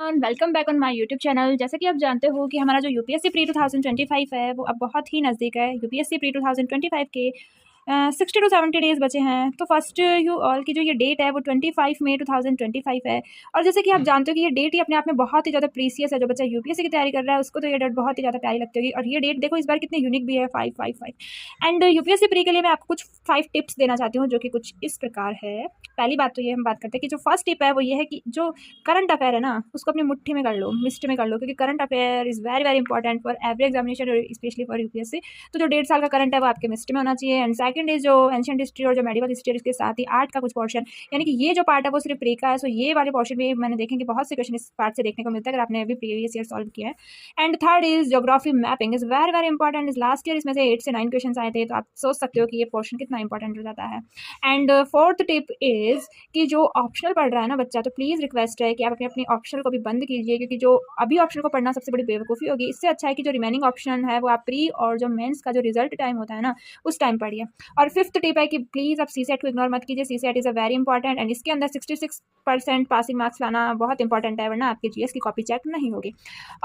Everyone, welcome back on my YouTube channel. जैसा कि आप जानते हो कि हमारा जो यूपीएससी प्री 2025 है वो अब बहुत ही नज़दीक है। यूपीएससी प्री 2025 के 60 टू 70 डेज़ बचे हैं। तो फर्स्ट यू ऑल की जो ये डेट है वो 25 मई 2025 है। और जैसे कि आप जानते हो कि ये डेट ही अपने आप में बहुत ही ज़्यादा प्रीसियस है। जो बच्चा यूपीएससी की तैयारी कर रहा है उसको तो ये डेट बहुत ही ज़्यादा प्यारी लगती होगी। और ये डेट देखो इस बार कितनी यूनिक भी है, 555। एंड यूपीएससी प्री के लिए मैं आपको कुछ 5 टिप्स देना चाहती हूँ जो कि कुछ इस प्रकार है। पहली बात तो ये हम बात करते हैं कि जो फर्स्ट टिप है वो ये है कि जो करंट अफेयर है ना उसको अपनी मुट्ठी में कर लो, मिस्ट में कर लो, क्योंकि current affair is very very important for every examination और स्पेशली फॉर यूपीएससी। तो जो 1.5 साल का करंट है वो आपके मिस्ट में होना चाहिए। एंड सेकंड इज जो एंशिएंट हिस्ट्री और जो मेडिवल हिस्ट्री इसके साथ ही आर्ट का कुछ पोर्शन, यानी कि ये जो पार्ट है वो सिर्फ प्री का है। सो ये वाले पोर्शन में मैंने देखें कि बहुत से क्वेश्चन इस पार्ट से देखने को मिलता है अगर आपने अभी प्रीवियस ईयर सॉल्व किया है। And third is geography mapping is very very important. इस लास्ट ईयर इसमें से 8 से 9 क्वेश्चन आए थे, तो आप सोच सकते हो कि ये पोर्शन कितना इंपॉर्टेंट हो जाता है। एंड फोर्थ टिप इज कि जो ऑप्शनल पढ़ रहा है ना बच्चा, तो प्लीज़ रिक्वेस्ट है कि आप अपने ऑप्शनल को भी बंद कीजिए, क्योंकि जो अभी ऑप्शन को पढ़ना सबसे बड़ी बेवकूफ़ी होगी। इससे अच्छा है कि जो रिमेनिंग ऑप्शन है वो आप प्री और जो मेंस का जो रिजल्ट टाइम होता है ना उस टाइम पढ़िए। और फिफ्थ टिप है कि प्लीज़ आप सीसेट को इग्नोर मत कीजिए। CSAT is a very important and इसके अंदर 66% पासिंग मार्क्स लाना बहुत इंपॉर्टेंट है, वरना आपकी जीएस की कॉपी चेक नहीं होगी।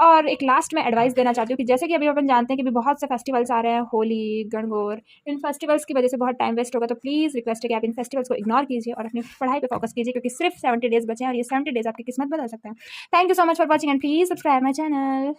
और एक लास्ट में एडवाइस देना चाहती हूँ कि जैसे कि अभी अपन जानते हैं कि अभी बहुत से फेस्टिवल्स आ रहे हैं, होली, गणगौर, इन फेस्टिवल्स की वजह से बहुत टाइम वेस्ट होगा। तो प्लीज़ रिक्वेस्ट है कि आप इन फेस्टिवल्स को इग्नोर कीजिए और अपनी पढ़ाई पे फोकस कीजिए, क्योंकि सिर्फ 70 डेज़ बचे हैं और ये 70 डेज़ आपकी किस्मत बदल सकते हैं। Thank you so much for watching and please subscribe my channel.